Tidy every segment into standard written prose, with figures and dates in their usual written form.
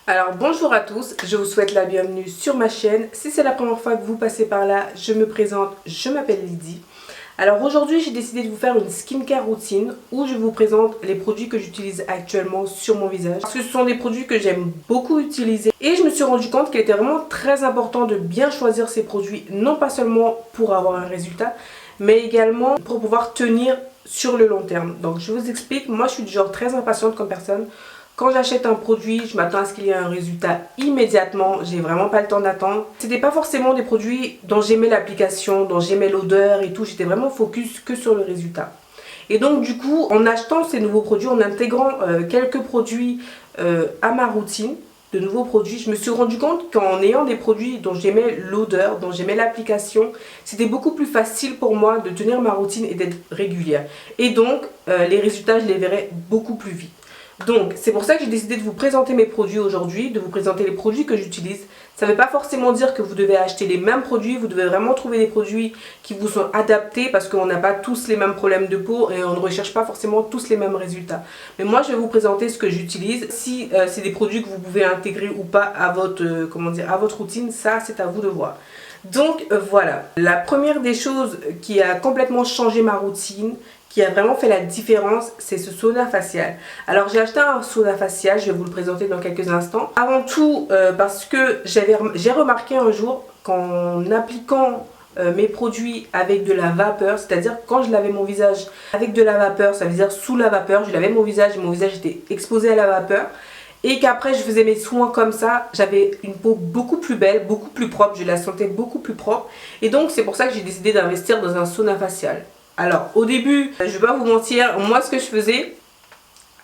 Alors bonjour à tous, je vous souhaite la bienvenue sur ma chaîne. Si c'est la première fois que vous passez par là, je me présente, je m'appelle Lydie. Alors aujourd'hui j'ai décidé de vous faire une skincare routine où je vous présente les produits que j'utilise actuellement sur mon visage. Parce que ce sont des produits que j'aime beaucoup utiliser et je me suis rendu compte qu'il était vraiment très important de bien choisir ces produits, non pas seulement pour avoir un résultat, mais également pour pouvoir tenir sur le long terme. Donc je vous explique, moi je suis du genre très impatiente comme personne. Quand j'achète un produit, je m'attends à ce qu'il y ait un résultat immédiatement. J'ai vraiment pas le temps d'attendre. C'était pas forcément des produits dont j'aimais l'application, dont j'aimais l'odeur et tout. J'étais vraiment focus que sur le résultat. Et donc du coup, en achetant ces nouveaux produits, en intégrant quelques produits à ma routine, de nouveaux produits, je me suis rendu compte qu'en ayant des produits dont j'aimais l'odeur, dont j'aimais l'application, c'était beaucoup plus facile pour moi de tenir ma routine et d'être régulière. Et donc, les résultats, je les verrais beaucoup plus vite. Donc, c'est pour ça que j'ai décidé de vous présenter mes produits aujourd'hui, de vous présenter les produits que j'utilise. Ça ne veut pas forcément dire que vous devez acheter les mêmes produits, vous devez vraiment trouver des produits qui vous sont adaptés parce qu'on n'a pas tous les mêmes problèmes de peau et on ne recherche pas forcément tous les mêmes résultats. Mais moi, je vais vous présenter ce que j'utilise. Si c'est des produits que vous pouvez intégrer ou pas à votre, à votre routine, ça, c'est à vous de voir. Donc voilà, la première des choses qui a complètement changé ma routine, qui a vraiment fait la différence, c'est ce sauna facial. Alors j'ai acheté un sauna facial, je vais vous le présenter dans quelques instants. Avant tout, parce que j'ai remarqué un jour qu'en appliquant mes produits avec de la vapeur, c'est-à-dire quand je lavais mon visage avec de la vapeur, ça veut dire sous la vapeur, je lavais mon visage était exposé à la vapeur. Et qu'après je faisais mes soins comme ça, j'avais une peau beaucoup plus belle, beaucoup plus propre, je la sentais beaucoup plus propre. Et donc c'est pour ça que j'ai décidé d'investir dans un sauna facial. Alors au début, je vais pas vous mentir, moi ce que je faisais,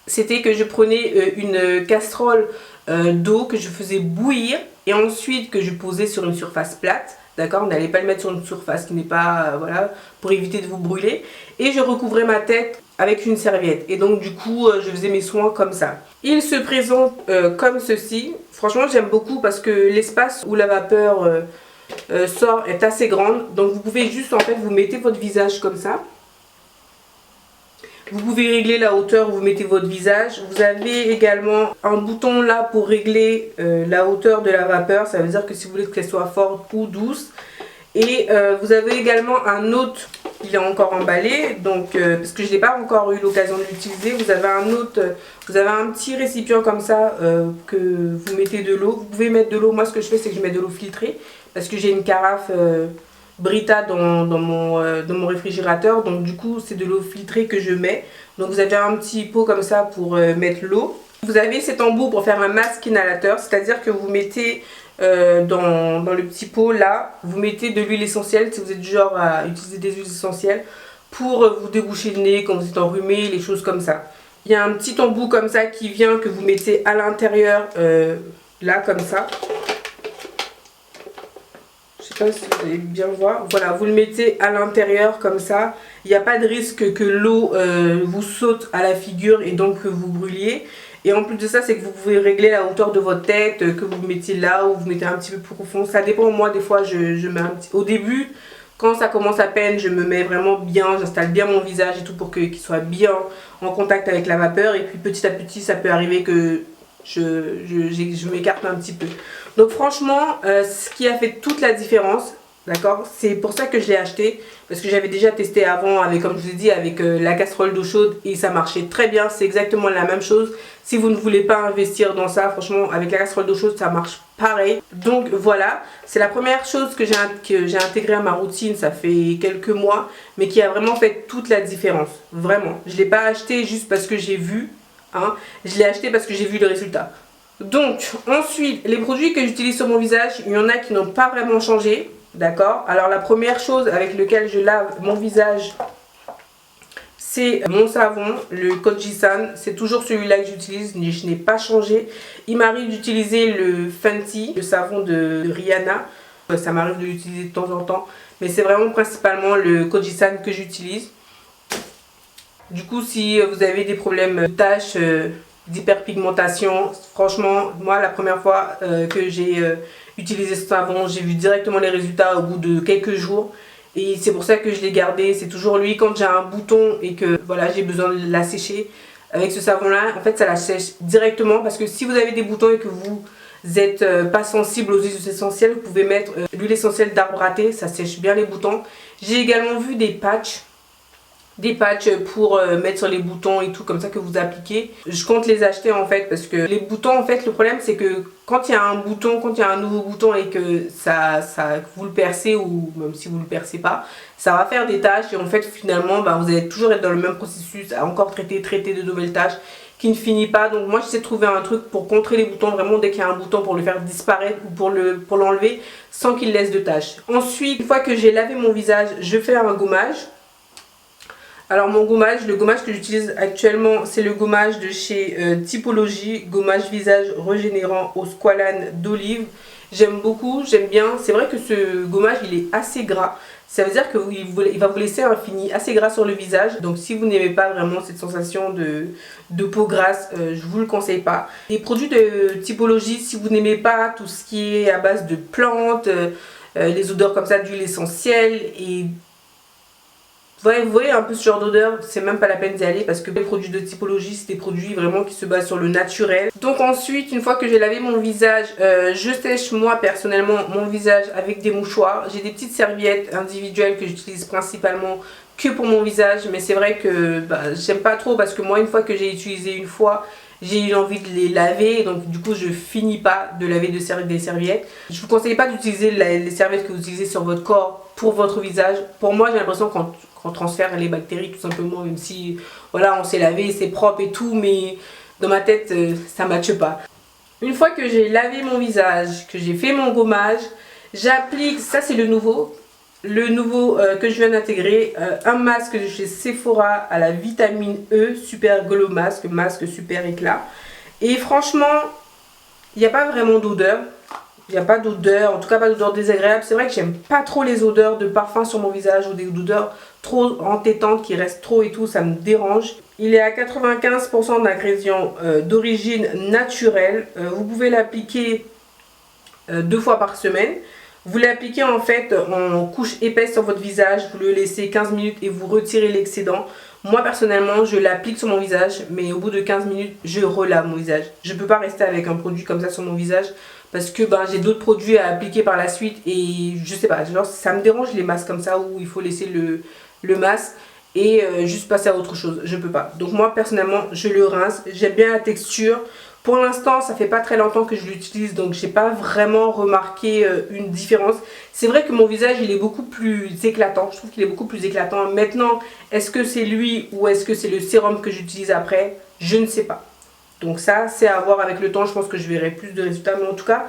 c'était que je prenais une casserole d'eau que je faisais bouillir et ensuite que je posais sur une surface plate. D'accord, vous n'allez pas le mettre sur une surface qui n'est pas, voilà, pour éviter de vous brûler. Et je recouvrais ma tête avec une serviette. Et donc du coup, je faisais mes soins comme ça. Il se présente comme ceci. Franchement, j'aime beaucoup parce que l'espace où la vapeur sort est assez grande. Donc vous pouvez juste, en fait, vous mettez votre visage comme ça. Vous pouvez régler la hauteur où vous mettez votre visage. Vous avez également un bouton là pour régler la hauteur de la vapeur. Ça veut dire que si vous voulez qu'elle soit forte ou douce. Et vous avez également un autre, il est encore emballé, donc parce que je n'ai pas encore eu l'occasion de l'utiliser. Vous avez un autre, vous avez un petit récipient comme ça que vous mettez de l'eau. Vous pouvez mettre de l'eau. Moi ce que je fais c'est que je mets de l'eau filtrée parce que j'ai une carafe Brita dans mon réfrigérateur, donc du coup c'est de l'eau filtrée que je mets. Donc vous avez un petit pot comme ça pour mettre l'eau. Vous avez cet embout pour faire un masque inhalateur, c'est-à-dire que vous mettez dans le petit pot là, vous mettez de l'huile essentielle si vous êtes du genre à utiliser des huiles essentielles pour vous déboucher le nez quand vous êtes enrhumé, les choses comme ça. Il y a un petit embout comme ça qui vient que vous mettez à l'intérieur là comme ça. Je sais pas si vous allez bien voir. Voilà, vous le mettez à l'intérieur comme ça. Il n'y a pas de risque que l'eau vous saute à la figure et donc que vous brûliez. Et en plus de ça, c'est que vous pouvez régler la hauteur de votre tête, que vous mettez là ou vous mettez un petit peu plus profond. Ça dépend, moi des fois je mets un petit... Au début, quand ça commence à peine, je me mets vraiment bien, j'installe bien mon visage et tout pour qu'il soit bien en contact avec la vapeur. Et puis petit à petit, ça peut arriver que je m'écarte un petit peu. Donc franchement, ce qui a fait toute la différence, d'accord, c'est pour ça que je l'ai acheté, parce que j'avais déjà testé avant avec, comme je vous ai dit, avec la casserole d'eau chaude et ça marchait très bien. C'est exactement la même chose. Si vous ne voulez pas investir dans ça, franchement, avec la casserole d'eau chaude, ça marche pareil. Donc voilà, c'est la première chose que j'ai intégrée à ma routine, ça fait quelques mois, mais qui a vraiment fait toute la différence. Vraiment, je ne l'ai pas acheté juste parce que j'ai vu. Hein. Je l'ai acheté parce que j'ai vu le résultat. Donc ensuite, les produits que j'utilise sur mon visage, il y en a qui n'ont pas vraiment changé. D'accord. Alors la première chose avec laquelle je lave mon visage, c'est mon savon, le Kojisan. C'est toujours celui-là que j'utilise, je n'ai pas changé. Il m'arrive d'utiliser le Fenty, le savon de Rihanna. Ça m'arrive de l'utiliser de temps en temps, mais c'est vraiment principalement le Kojisan que j'utilise. Du coup, si vous avez des problèmes de taches, d'hyperpigmentation, franchement, moi la première fois que j'ai utilisé ce savon, j'ai vu directement les résultats au bout de quelques jours. Et c'est pour ça que je l'ai gardé. C'est toujours lui quand j'ai un bouton et que voilà, j'ai besoin de la sécher. avec ce savon là, en fait ça la sèche directement, parce que si vous avez des boutons et que vous n'êtes pas sensible aux huiles essentielles, vous pouvez mettre l'huile essentielle d'arbre à thé, ça sèche bien les boutons. J'ai également vu des patchs pour mettre sur les boutons et tout, comme ça, que vous appliquez. Je compte les acheter en fait, parce que les boutons, en fait, le problème c'est que quand il y a un bouton, quand il y a un nouveau bouton et que vous le percez, ou même si vous le percez pas, ça va faire des taches, et en fait finalement vous allez toujours être dans le même processus à encore traiter de nouvelles taches qui ne finit pas. Donc moi j'essaie de trouver un truc pour contrer les boutons, vraiment dès qu'il y a un bouton, pour le faire disparaître ou pour l'enlever sans qu'il laisse de taches. Ensuite, une fois que j'ai lavé mon visage, je fais un gommage. Alors mon gommage, le gommage que j'utilise actuellement, c'est le gommage de chez Typologie, gommage visage régénérant au squalane d'olive. J'aime beaucoup, j'aime bien. C'est vrai que ce gommage il est assez gras. Ça veut dire qu'il va vous laisser un fini assez gras sur le visage. Donc si vous n'aimez pas vraiment cette sensation de peau grasse, je vous le conseille pas. Les produits de Typologie, si vous n'aimez pas tout ce qui est à base de plantes, les odeurs comme ça d'huile essentielle, et vous voyez un peu ce genre d'odeur, c'est même pas la peine d'y aller, parce que les produits de Typologie, c'est des produits vraiment qui se basent sur le naturel. Donc ensuite, une fois que j'ai lavé mon visage, je sèche moi personnellement mon visage avec des mouchoirs. J'ai des petites serviettes individuelles que j'utilise principalement que pour mon visage, mais c'est vrai que j'aime pas trop, parce que moi une fois que j'ai utilisé une fois, j'ai eu envie de les laver, donc du coup je finis pas de laver des serviettes. Je vous conseille pas d'utiliser les serviettes que vous utilisez sur votre corps pour votre visage. Pour moi j'ai l'impression qu'on transfère les bactéries tout simplement, même si voilà on s'est lavé, c'est propre et tout, mais dans ma tête ça ne matche pas. Une fois que j'ai lavé mon visage, que j'ai fait mon gommage, j'applique, ça c'est le nouveau que je viens d'intégrer, un masque de chez Sephora à la vitamine E, super glow masque, masque super éclat. Et franchement, il n'y a pas vraiment d'odeur. Il n'y a pas d'odeur, en tout cas pas d'odeur désagréable. C'est vrai que j'aime pas trop les odeurs de parfum sur mon visage, ou des odeurs trop entêtantes qui restent trop et tout, ça me dérange. Il est à 95% d'ingrédients d'origine naturelle. Vous pouvez l'appliquer 2 fois par semaine. Vous l'appliquez en fait en couche épaisse sur votre visage, vous le laissez 15 minutes et vous retirez l'excédent. Moi personnellement je l'applique sur mon visage, mais au bout de 15 minutes je relave mon visage. Je ne peux pas rester avec un produit comme ça sur mon visage, parce que j'ai d'autres produits à appliquer par la suite, et je sais pas, genre ça me dérange les masques comme ça où il faut laisser le masque et juste passer à autre chose. Je peux pas. Donc moi personnellement je le rince, j'aime bien la texture. Pour l'instant, ça fait pas très longtemps que je l'utilise, donc j'ai pas vraiment remarqué une différence. C'est vrai que mon visage, il est beaucoup plus éclatant. Je trouve qu'il est beaucoup plus éclatant. Maintenant, est-ce que c'est lui ou est-ce que c'est le sérum que j'utilise après? Je ne sais pas. Donc ça, c'est à voir avec le temps. Je pense que je verrai plus de résultats. Mais en tout cas,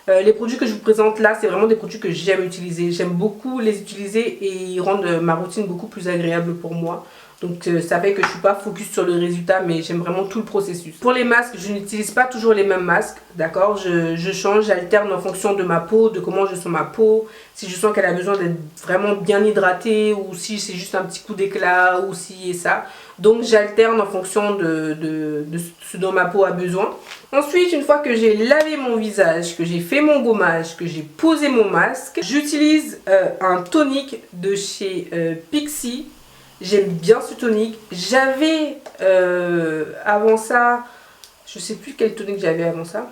les produits que je vous présente là, c'est vraiment des produits que j'aime utiliser. J'aime beaucoup les utiliser et ils rendent ma routine beaucoup plus agréable pour moi. Donc ça fait que je ne suis pas focus sur le résultat, mais j'aime vraiment tout le processus. Pour les masques, je n'utilise pas toujours les mêmes masques, d'accord, je change, j'alterne en fonction de ma peau, de comment je sens ma peau. Si je sens qu'elle a besoin d'être vraiment bien hydratée, ou si c'est juste un petit coup d'éclat, ou si et ça. Donc j'alterne en fonction de ce dont ma peau a besoin. Ensuite, une fois que j'ai lavé mon visage, que j'ai fait mon gommage, que j'ai posé mon masque, j'utilise un tonique de chez Pixi. J'aime bien ce tonique. J'avais avant ça, je sais plus quel tonique j'avais avant ça.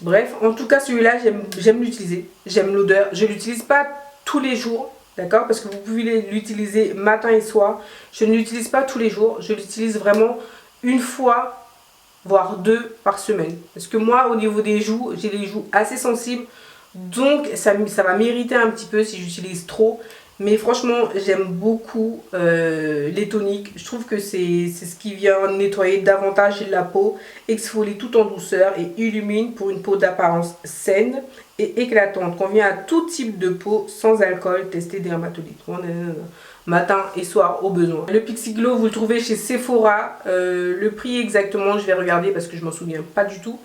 Bref, en tout cas celui-là j'aime l'utiliser. J'aime l'odeur. Je ne l'utilise pas tous les jours, d'accord, parce que vous pouvez l'utiliser matin et soir. Je ne l'utilise pas tous les jours. Je l'utilise vraiment une fois, voire 2 par semaine. Parce que moi au niveau des joues, j'ai les joues assez sensibles. Donc ça va m'irriter un petit peu si j'utilise trop. Mais franchement, j'aime beaucoup les toniques. Je trouve que c'est ce qui vient nettoyer davantage la peau, exfolie tout en douceur et illumine pour une peau d'apparence saine et éclatante. Convient à tout type de peau, sans alcool, testé dermatologique. Matin et soir au besoin. Le Pixi Glow, vous le trouvez chez Sephora. Le prix exactement, je vais regarder parce que je m'en souviens pas du tout.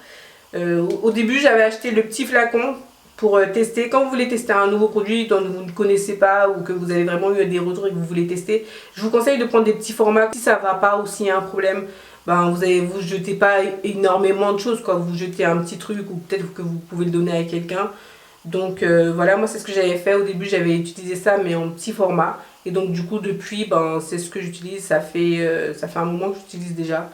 Au début, j'avais acheté le petit flacon pour tester. Quand vous voulez tester un nouveau produit dont vous ne connaissez pas, ou que vous avez vraiment eu des retours et que vous voulez tester, je vous conseille de prendre des petits formats. Si ça ne va pas ou s'il y a un problème, vous jetez pas énormément de choses, quoi. Vous jetez un petit truc, ou peut-être que vous pouvez le donner à quelqu'un. Donc voilà, moi c'est ce que j'avais fait. Au début j'avais utilisé ça, mais en petit format. Et donc du coup depuis, ben, c'est ce que j'utilise, ça fait un moment que j'utilise déjà.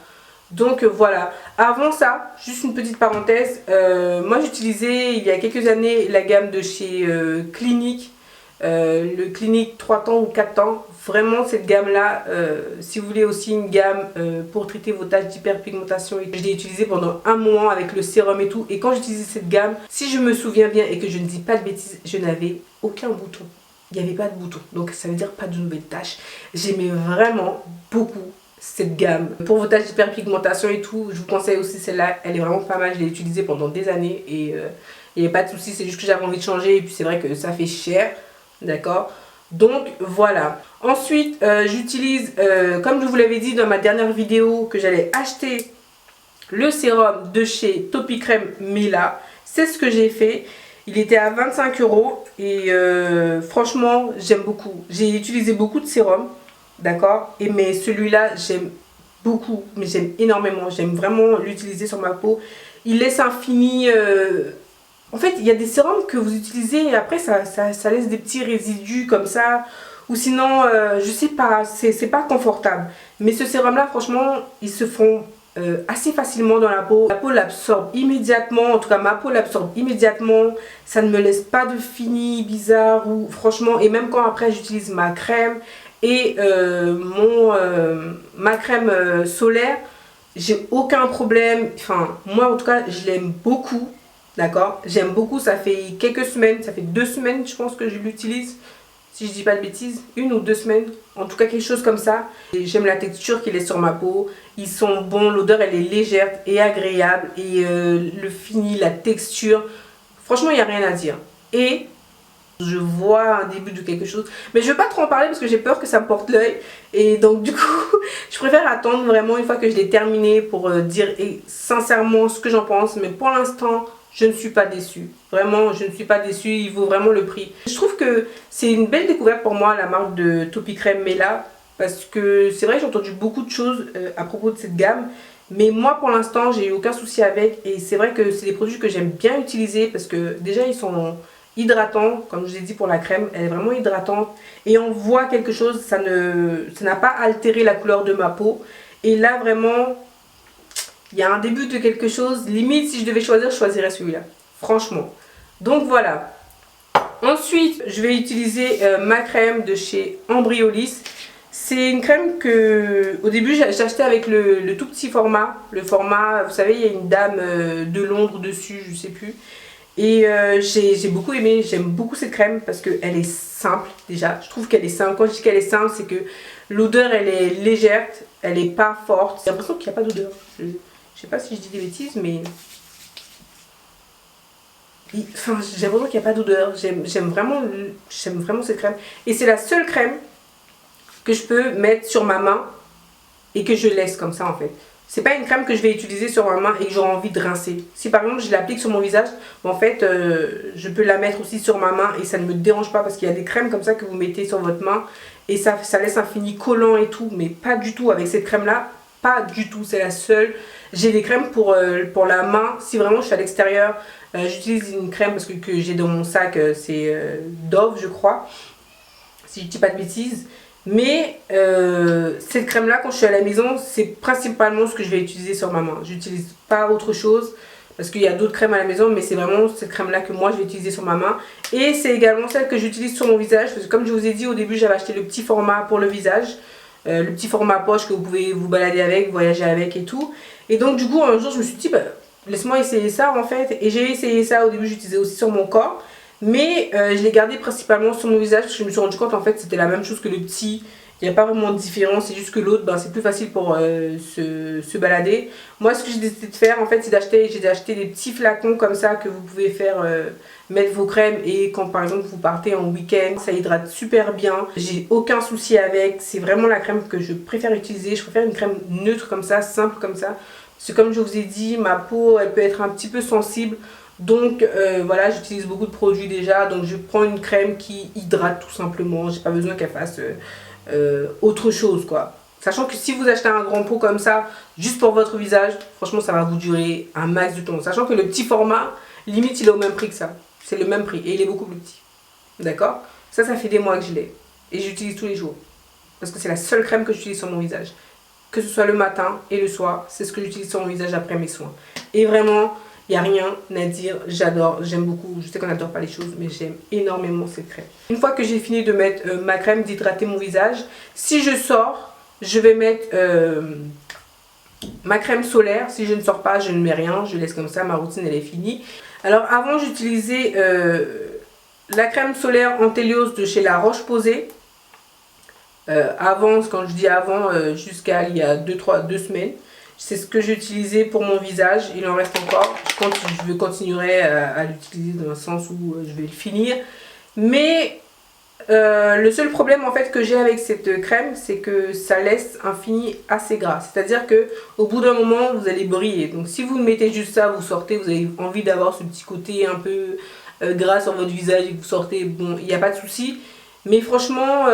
Donc voilà, avant ça, juste une petite parenthèse, moi j'utilisais il y a quelques années la gamme de chez Clinique, le Clinique 3 temps ou 4 temps. Vraiment cette gamme là, si vous voulez aussi une gamme pour traiter vos taches d'hyperpigmentation, je l'ai utilisée pendant un moment avec le sérum et tout. Et quand j'utilisais cette gamme, si je me souviens bien et que je ne dis pas de bêtises, je n'avais aucun bouton. Il n'y avait pas de bouton, donc ça veut dire pas de nouvelles taches. J'aimais vraiment beaucoup cette gamme. Pour vos taches d'hyperpigmentation et tout, je vous conseille aussi celle-là, elle est vraiment pas mal, je l'ai utilisée pendant des années et il n'y a pas de souci, c'est juste que j'avais envie de changer et puis c'est vrai que ça fait cher, d'accord? Donc voilà. Ensuite, j'utilise, comme je vous l'avais dit dans ma dernière vidéo, que j'allais acheter le sérum de chez Topicrème Mela. C'est ce que j'ai fait. Il était à 25 € et franchement, j'aime beaucoup. J'ai utilisé beaucoup de sérums. D'accord. Mais celui-là, j'aime beaucoup, mais j'aime énormément. J'aime vraiment l'utiliser sur ma peau. Il laisse un fini... En fait, il y a des sérums que vous utilisez et après, ça laisse des petits résidus comme ça. Ou sinon, je sais pas, c'est pas confortable. Mais ce sérum-là, franchement, ils se font assez facilement dans la peau. La peau l'absorbe immédiatement. En tout cas, ma peau l'absorbe immédiatement. Ça ne me laisse pas de fini bizarre. Ou franchement, et même quand après, j'utilise ma crème... Et ma crème solaire, j'ai aucun problème. Enfin, moi en tout cas, je l'aime beaucoup. D'accord? J'aime beaucoup. Ça fait quelques semaines, ça fait 2 semaines, je pense que je l'utilise. Si je dis pas de bêtises, 1 ou 2 semaines. En tout cas, quelque chose comme ça. J'aime la texture qu'il est sur ma peau. Ils sont bons. L'odeur, elle est légère et agréable. Et le fini, la texture. Franchement, il n'y a rien à dire. Et je vois un début de quelque chose, mais je ne veux pas trop en parler parce que j'ai peur que ça me porte l'œil. Et donc du coup, je préfère attendre vraiment une fois que je l'ai terminé pour dire sincèrement ce que j'en pense. Mais pour l'instant, je ne suis pas déçue. Vraiment, je ne suis pas déçue. Il vaut vraiment le prix. Je trouve que c'est une belle découverte pour moi, la marque de Topicrème Mela. Parce que c'est vrai que j'ai entendu beaucoup de choses à propos de cette gamme. Mais moi, pour l'instant, j'ai eu aucun souci avec. Et c'est vrai que c'est des produits que j'aime bien utiliser parce que déjà, ils sont... hydratant, comme je vous ai dit pour la crème, elle est vraiment hydratante et on voit quelque chose, ça n'a pas altéré la couleur de ma peau. Et là vraiment, il y a un début de quelque chose, limite si je devais choisir, je choisirais celui-là, franchement. Donc voilà. Ensuite, je vais utiliser ma crème de chez Embryolisse. C'est une crème que, au début, j'ai acheté avec le tout petit format. Le format, vous savez, il y a une dame de Londres dessus, je sais plus. Et j'ai beaucoup aimé, j'aime beaucoup cette crème parce qu'elle est simple déjà. Je trouve qu'elle est simple. Quand je dis qu'elle est simple, c'est que l'odeur elle est légère, elle n'est pas forte. J'ai l'impression qu'il n'y a pas d'odeur. Je sais pas si je dis des bêtises, mais... Enfin, j'ai l'impression qu'il n'y a pas d'odeur. J'aime vraiment cette crème. Et c'est la seule crème que je peux mettre sur ma main et que je laisse comme ça en fait. C'est pas une crème que je vais utiliser sur ma main et que j'aurai envie de rincer. Si par exemple je l'applique sur mon visage, en fait je peux la mettre aussi sur ma main et ça ne me dérange pas parce qu'il y a des crèmes comme ça que vous mettez sur votre main et ça laisse un fini collant et tout, mais pas du tout avec cette crème là, pas du tout, c'est la seule. J'ai des crèmes pour la main, si vraiment je suis à l'extérieur, j'utilise une crème parce que j'ai dans mon sac, c'est Dove je crois, si je dis pas de bêtises. Mais cette crème là quand je suis à la maison c'est principalement ce que je vais utiliser sur ma main. J'utilise pas autre chose parce qu'il y a d'autres crèmes à la maison, mais c'est vraiment cette crème là que moi je vais utiliser sur ma main. Et c'est également celle que j'utilise sur mon visage parce que comme je vous ai dit au début, j'avais acheté le petit format pour le visage, le petit format poche que vous pouvez vous balader avec, voyager avec et tout. Et donc du coup un jour je me suis dit bah, laisse-moi essayer ça en fait. Et j'ai essayé ça. Au début j'utilisais aussi sur mon corps, mais je l'ai gardé principalement sur mon visage parce que je me suis rendu compte en fait c'était la même chose que le petit. Il n'y a pas vraiment de différence, c'est juste que l'autre ben, c'est plus facile pour se balader. Moi ce que j'ai décidé de faire en fait c'est j'ai acheté des petits flacons comme ça que vous pouvez faire mettre vos crèmes et quand par exemple vous partez en week-end, ça hydrate super bien. J'ai aucun souci avec, c'est vraiment la crème que je préfère utiliser. Je préfère une crème neutre comme ça, simple comme ça. Parce que comme je vous ai dit, ma peau elle peut être un petit peu sensible. Donc voilà, j'utilise beaucoup de produits déjà, donc je prends une crème qui hydrate tout simplement, j'ai pas besoin qu'elle fasse autre chose quoi. Sachant que si vous achetez un grand pot comme ça, juste pour votre visage, franchement ça va vous durer un max de temps. Sachant que le petit format, limite il est au même prix que ça, c'est le même prix et il est beaucoup plus petit. D'accord? Ça fait des mois que je l'ai. et j'utilise tous les jours. Parce que c'est la seule crème que j'utilise sur mon visage. Que ce soit le matin et le soir, c'est ce que j'utilise sur mon visage après mes soins. Et vraiment, il n'y a rien à dire, j'adore, j'aime beaucoup. Je sais qu'on n'adore pas les choses, mais j'aime énormément cette crème. Une fois que j'ai fini de mettre ma crème, d'hydrater mon visage, si je sors, je vais mettre ma crème solaire. Si je ne sors pas, je ne mets rien, je laisse comme ça, ma routine elle est finie. Alors avant, j'utilisais la crème solaire Anthelios de chez La Roche-Posay. Avant, quand je dis avant, jusqu'à il y a 2 semaines. C'est ce que j'ai utilisé pour mon visage. Il en reste encore. Je continuerai à l'utiliser dans le sens où je vais le finir. Mais le seul problème en fait que j'ai avec cette crème, c'est que ça laisse un fini assez gras. C'est-à-dire que au bout d'un moment, vous allez briller. Donc si vous mettez juste ça, vous sortez, vous avez envie d'avoir ce petit côté un peu gras sur votre visage et que vous sortez, bon, il n'y a pas de souci. Mais franchement,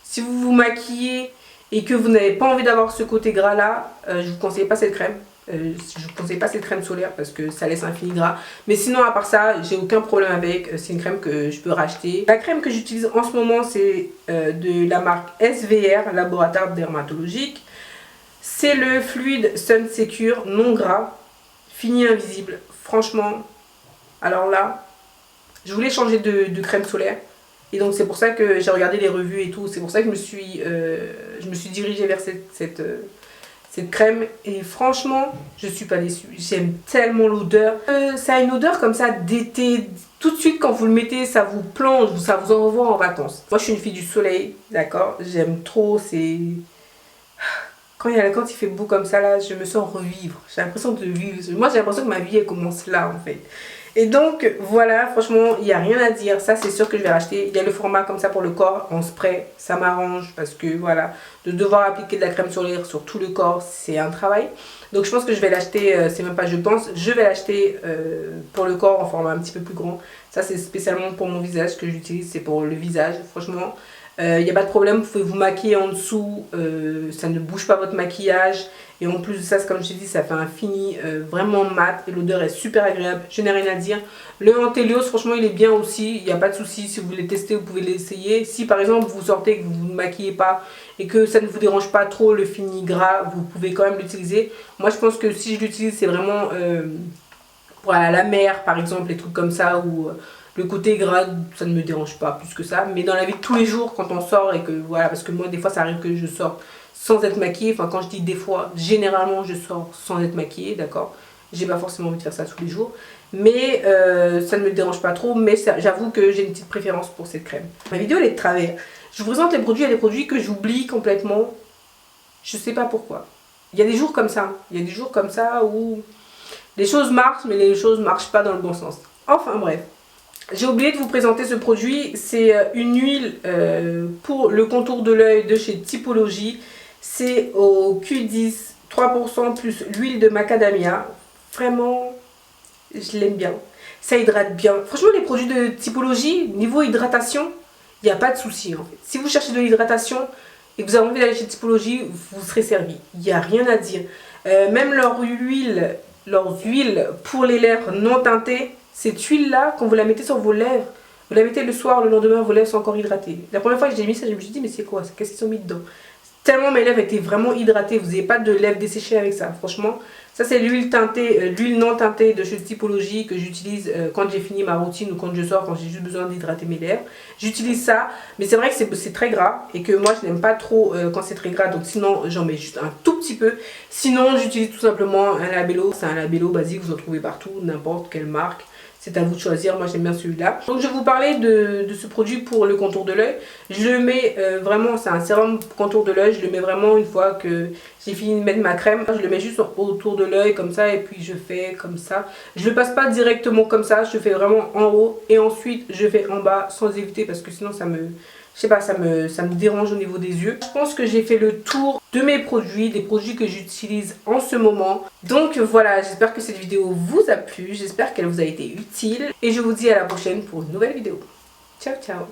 si vous vous maquillez et que vous n'avez pas envie d'avoir ce côté gras là, je ne vous conseille pas cette crème. Je ne vous conseille pas cette crème solaire parce que ça laisse un fini gras. Mais sinon, à part ça, j'ai aucun problème avec. C'est une crème que je peux racheter. La crème que j'utilise en ce moment, c'est de la marque SVR, Laboratoire Dermatologique. C'est le fluide Sun Secure non gras, fini invisible. Franchement, alors là, je voulais changer de crème solaire. Et donc c'est pour ça que j'ai regardé les revues et tout. C'est pour ça que je me suis dirigée vers cette crème. Et franchement, je suis pas déçue. J'aime tellement l'odeur. Ça a une odeur comme ça d'été. Tout de suite quand vous le mettez, ça vous plonge, ça vous envoie en vacances. Moi je suis une fille du soleil, d'accord. J'aime trop, c'est... Quand il fait beau comme ça là, je me sens revivre. J'ai l'impression de vivre. Moi j'ai l'impression que ma vie elle commence là en fait. Et donc voilà, franchement, il n'y a rien à dire. Ça, c'est sûr que je vais racheter. Il y a le format comme ça pour le corps en spray. Ça m'arrange parce que voilà, de devoir appliquer de la crème solaire sur tout le corps, c'est un travail. Donc je pense que je vais l'acheter, c'est même pas je pense, je vais l'acheter pour le corps en format un petit peu plus grand. Ça, c'est spécialement pour mon visage que j'utilise, c'est pour le visage. Franchement, il n'y a pas de problème, vous pouvez vous maquiller en dessous, ça ne bouge pas votre maquillage. Et en plus de ça, comme je t'ai dit, ça fait un fini vraiment mat et l'odeur est super agréable. Je n'ai rien à dire. Le Anthelios, franchement, il est bien aussi. Il n'y a pas de souci. Si vous voulez tester, vous pouvez l'essayer. Si par exemple vous sortez et que vous ne maquillez pas et que ça ne vous dérange pas trop le fini gras, vous pouvez quand même l'utiliser. Moi, je pense que si je l'utilise, c'est vraiment pour aller à la mer, par exemple, les trucs comme ça où le côté gras, ça ne me dérange pas plus que ça. Mais dans la vie de tous les jours, quand on sort et que voilà, parce que moi, des fois, ça arrive que je sors sans être maquillée. Enfin, quand je dis des fois, généralement je sors sans être maquillée, d'accord. J'ai pas forcément envie de faire ça tous les jours, mais ça ne me dérange pas trop. Mais j'avoue que j'ai une petite préférence pour cette crème. Ma vidéo elle est de travers. Je vous présente les produits, il y a des produits que j'oublie complètement. Je sais pas pourquoi. Il y a des jours comme ça. Il y a des jours comme ça où les choses marchent, mais les choses marchent pas dans le bon sens. Enfin bref. J'ai oublié de vous présenter ce produit. C'est une huile pour le contour de l'œil de chez Typologie. C'est au Q10 3% plus l'huile de macadamia. Vraiment, je l'aime bien. Ça hydrate bien. Franchement, les produits de Typologie, niveau hydratation, il n'y a pas de souci en fait. Si vous cherchez de l'hydratation et que vous avez envie d'aller chez Typologie, vous serez servi. Il n'y a rien à dire. Même leurs huiles pour les lèvres non teintées, cette huile-là, quand vous la mettez sur vos lèvres, vous la mettez le soir, le lendemain, vos lèvres sont encore hydratées. La première fois que j'ai mis ça, je me suis dit, mais c'est quoi? Qu'est-ce qu'ils ont mis dedans? Tellement mes lèvres étaient vraiment hydratées, vous n'avez pas de lèvres desséchées avec ça. Franchement, ça c'est l'huile teintée, l'huile non teintée de chez Typologie que j'utilise quand j'ai fini ma routine ou quand je sors, quand j'ai juste besoin d'hydrater mes lèvres. J'utilise ça, mais c'est vrai que c'est très gras et que moi je n'aime pas trop quand c'est très gras, donc sinon j'en mets juste un tout petit peu. Sinon j'utilise tout simplement un labello, c'est un labello basique, vous en trouvez partout, n'importe quelle marque. C'est à vous de choisir, moi j'aime bien celui-là. Donc je vais vous parler de ce produit pour le contour de l'œil. Je le mets vraiment, c'est un sérum contour de l'œil. Je le mets vraiment une fois que j'ai fini de mettre ma crème. Je le mets juste autour de l'œil comme ça et puis je fais comme ça. Je ne le passe pas directement comme ça, je fais vraiment en haut et ensuite je fais en bas sans éviter parce que sinon ça me... Je sais pas, ça me dérange au niveau des yeux. Je pense que j'ai fait le tour de mes produits, des produits que j'utilise en ce moment. Donc voilà, j'espère que cette vidéo vous a plu, j'espère qu'elle vous a été utile. Et je vous dis à la prochaine pour une nouvelle vidéo. Ciao, ciao!